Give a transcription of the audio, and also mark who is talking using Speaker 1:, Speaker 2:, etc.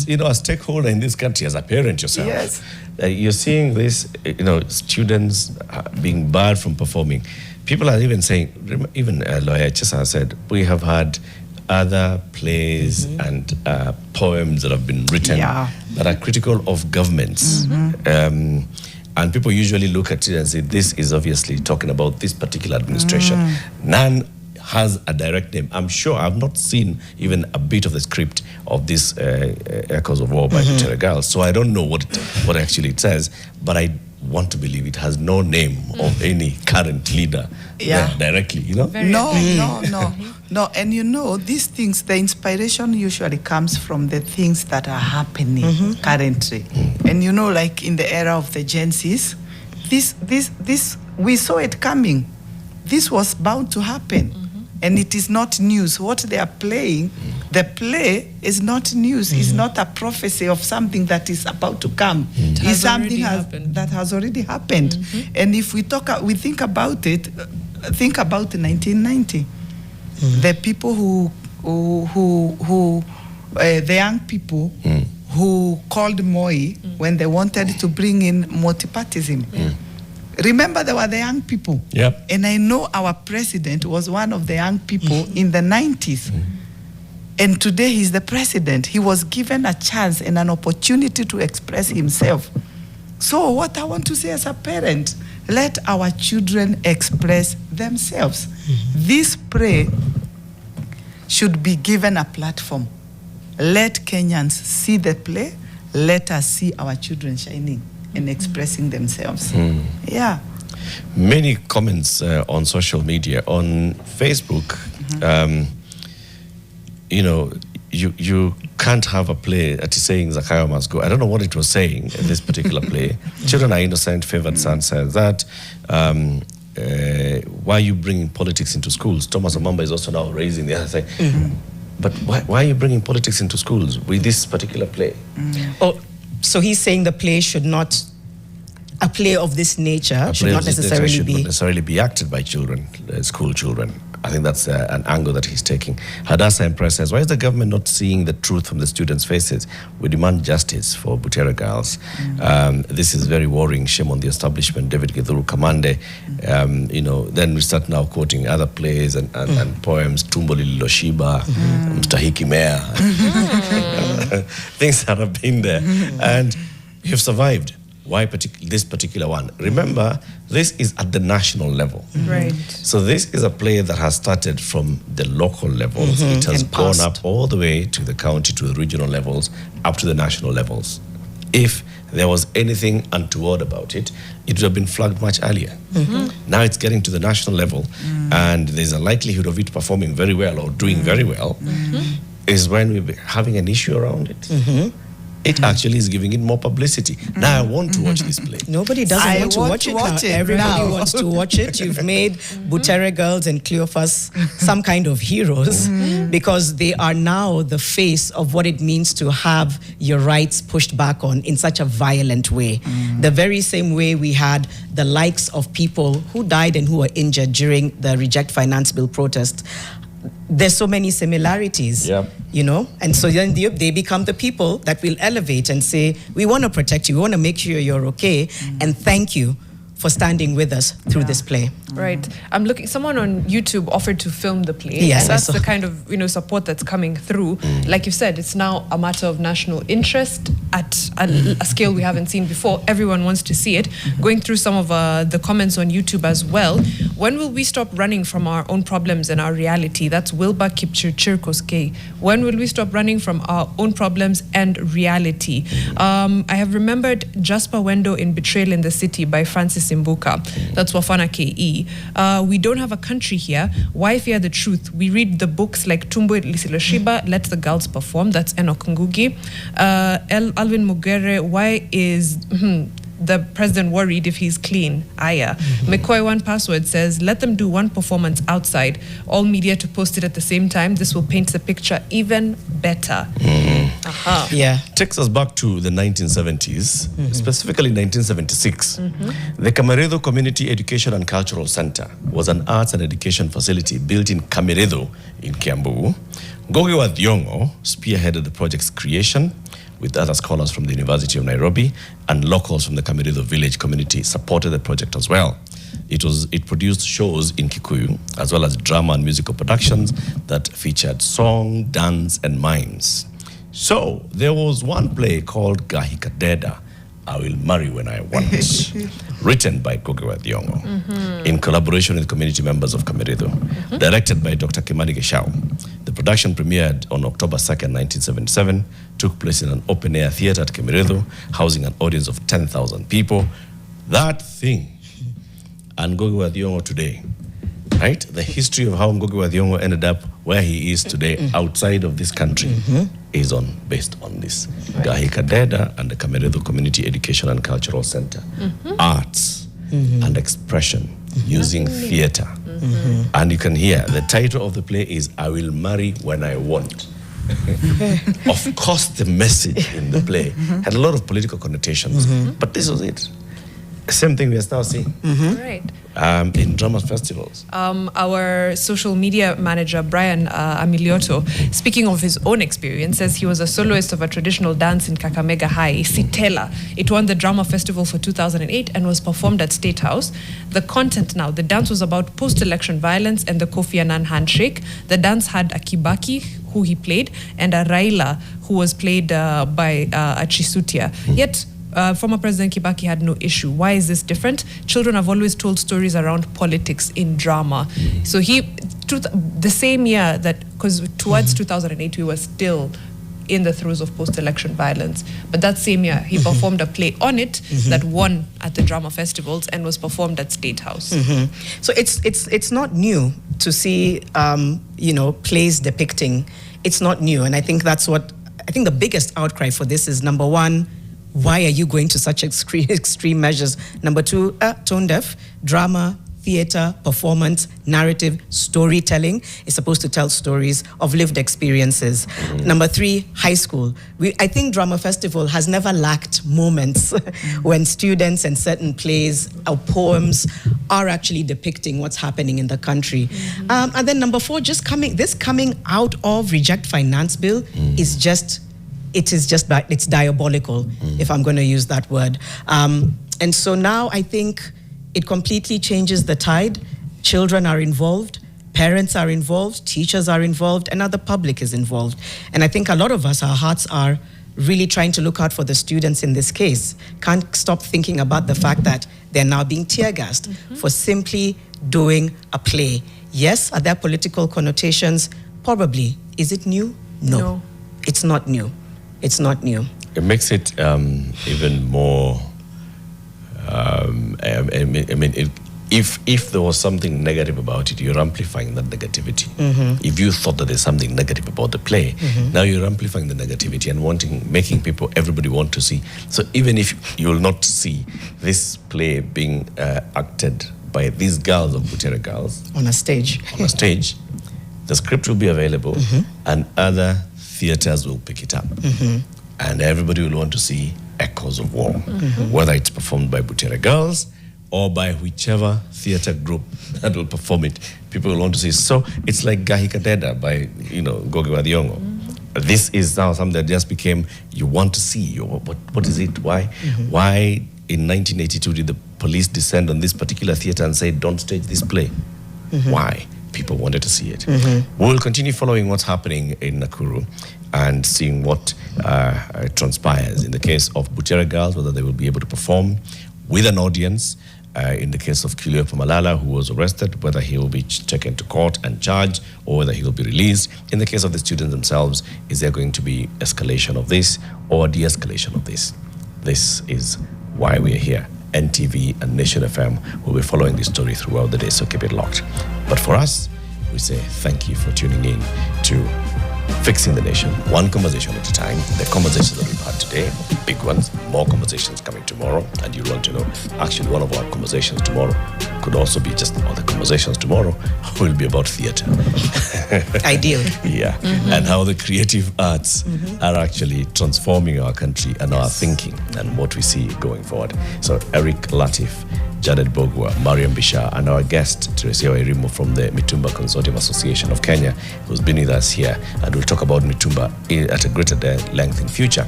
Speaker 1: a stakeholder in this country, as a parent yourself.
Speaker 2: Yes.
Speaker 1: You're seeing this, students being barred from performing. People are even saying, even Lawyer Chesa said, we have had other plays and poems that have been written that are critical of governments. And people usually look at it and say, this is obviously talking about this particular administration. None has a direct name. I'm sure I've not seen even a bit of the script of this Echoes of War by Butere Girls, so I don't know what actually it says, but I want to believe it has no name of any current leader there directly,
Speaker 2: No. And these things, the inspiration usually comes from the things that are happening currently. And like in the era of the Gen Zs, this we saw it coming. This was bound to happen. And it is not news. What they are playing, the play is not news. It's not a prophecy of something that is about to come. It's something that has already happened. And if we think about it, think about 1990. The people the young people who called Moi when they wanted to bring in multipartyism. Remember, there were the young people.
Speaker 1: Yep.
Speaker 2: And I know our president was one of the young people in the 90s. And today he's the president. He was given a chance and an opportunity to express himself. So what I want to say as a parent, let our children express themselves. This play should be given a platform. Let Kenyans see the play. Let us see our children shining and expressing themselves. Yeah.
Speaker 1: Many comments on social media, on Facebook. You can't have a play that is saying Zakayo must go. I don't know what it was saying in this particular play. Children are innocent, favored son says that. Why are you bringing politics into schools? Thomas Amamba is also now raising the other thing. But why are you bringing politics into schools with this particular play?
Speaker 3: So he's saying the play should not, a play of this nature should not necessarily
Speaker 1: be acted by children, school children. I think that's an angle that he's taking. Hadassah Empress says, why is the government not seeing the truth from the students' faces? We demand justice for Butere Girls. This is very worrying. Shame on the establishment. David Githuru Kamande. Then we start now quoting other plays and poems. Tumbo Lililoshiba, Mstahiki Mea. Things that have been there. And you've survived. Why this particular one? Remember, this is at the national level.
Speaker 4: Right.
Speaker 1: So this is a play that has started from the local levels. It has gone up all the way to the county, to the regional levels, up to the national levels. If there was anything untoward about it, it would have been flagged much earlier. Now it's getting to the national level, and there's a likelihood of it performing very well or doing very well, is when we're having an issue around it. It actually is giving it more publicity. Now I want to watch this play.
Speaker 3: Nobody doesn't want to watch it now. Everybody wants to watch it. You've made Butere Girls and Cleophas some kind of heroes because they are now the face of what it means to have your rights pushed back on in such a violent way. The very same way we had the likes of people who died and who were injured during the Reject Finance Bill protest. There's so many similarities, and so then they become the people that will elevate and say, we want to protect you, we want to make sure you're okay, and thank you for standing with us through this play.
Speaker 4: Right. I'm looking, someone on YouTube offered to film the play.
Speaker 3: Yes,
Speaker 4: and that's the kind of, support that's coming through. Like you said, it's now a matter of national interest at a scale we haven't seen before. Everyone wants to see it. Going through some of the comments on YouTube as well. When will we stop running from our own problems and our reality? That's Wilbur Kipchirchir. When will we stop running from our own problems and reality? I have remembered Jasper Wendo in Betrayal in the City by Francis Mbuka. That's Wafana KE. We don't have a country here. Why fear the truth? We read the books like Tumbo Lisiloshiba, Let the Girls Perform. That's Enoch Ngugi. Alvin Mugere, why is the president worried if he's clean? Aya. McCoy One Password says, let them do one performance outside. All media to post it at the same time. This will paint the picture even better.
Speaker 3: Yeah.
Speaker 1: Takes us back to the 1970s, specifically 1976. The Kameredo Community Education and Cultural Center was an arts and education facility built in Kameredo in Kiambu. Ngogi wa Thiong'o spearheaded the project's creation, with other scholars from the University of Nairobi and locals from the Kamiridho village community supported the project as well. It produced shows in Kikuyu, as well as drama and musical productions that featured song, dance, and mimes. So there was one play called Gahikadeda, I Will Marry When I Want, written by Ngugi wa Thiong'o in collaboration with community members of Kamiridho, directed by Dr. Kimani Geshao. The production premiered on October 2nd, 1977, took place in an open-air theater at Kamiridho, housing an audience of 10,000 people. That thing, and Ngugi wa Thiong'o today, right? The history of how Ngugi wa Thiong'o ended up where he is today outside of this country is based on this. Gahikadeda and the Kamiridho Community Education and Cultural Center. Arts and expression using theater. And you can hear the title of the play is I Will Marry When I Want. Of course, the message in the play had a lot of political connotations, but this was it. Same thing we are now seeing
Speaker 4: Right.
Speaker 1: in drama festivals.
Speaker 4: Our social media manager, Brian Amilioto, speaking of his own experience, says he was a soloist of a traditional dance in Kakamega High, Sitela. It won the drama festival for 2008 and was performed at State House. The content now, the dance was about post-election violence and the Kofi Annan handshake. The dance had a Kibaki, who he played, and a Raila, who was played by a Chisutia. Yet, former President Kibaki had no issue. Why is this different? Children have always told stories around politics in drama. So the same year that, because towards 2008 we were still in the throes of post-election violence, but that same year he performed a play on it that won at the drama festivals and was performed at State House.
Speaker 3: So it's not new to see plays depicting. It's not new, and I think the biggest outcry for this is, number one, why are you going to such extreme measures? Number two, tone deaf, drama, theater, performance, narrative, storytelling is supposed to tell stories of lived experiences. Number three, high school. I think Drama Festival has never lacked moments when students and certain plays or poems are actually depicting what's happening in the country. And then number four, coming out of Reject Finance Bill is it's diabolical, if I'm going to use that word. And so now I think it completely changes the tide. Children are involved, parents are involved, teachers are involved, and now the public is involved. And I think a lot of us, our hearts are really trying to look out for the students in this case. Can't stop thinking about the fact that they're now being tear-gassed for simply doing a play. Yes, are there political connotations? Probably. Is it new? No. It's not new. It's not new.
Speaker 1: It makes it even more. If there was something negative about it, you're amplifying that negativity. If you thought that there's something negative about the play, now you're amplifying the negativity and making everybody want to see. So even if you will not see this play being acted by these girls of Butere girls
Speaker 3: on a stage,
Speaker 1: the script will be available, and other theaters will pick it up, and everybody will want to see Echoes of War, whether it's performed by Butere girls or by whichever theater group that will perform it. People will want to see. So it's like Gahikadeda by Ngugi wa Thiong'o. This is now something that just became, you want to see. What is it? Why? Why in 1982 did the police descend on this particular theater and say, don't stage this play? Why? People wanted to see it. We'll continue following what's happening in Nakuru and seeing what transpires in the case of Butere girls, whether they will be able to perform with an audience. In the case of Kilio Pumalala, who was arrested, whether he will be taken to court and charged or whether he will be released. In the case of the students themselves, is there going to be escalation of this or de-escalation of this? This is why we are here. NTV and Nation FM will be following this story throughout the day, so keep it locked. But for us, we say thank you for tuning in to Fixing the Nation, one conversation at a time. The conversations that we've had today, big ones, more conversations coming tomorrow, and you want to know, actually one of our conversations tomorrow could also be just other conversations tomorrow will be about theater.
Speaker 3: Ideal.
Speaker 1: Yeah, and how the creative arts are actually transforming our country and our thinking and what we see going forward. So Eric Latif, Janet Bogwa, Mariam Bishar, and our guest, Teresia Wairimu from the Mitumba Consortium Association of Kenya, who's been with us here, and we'll talk about Mitumba at a greater length in future.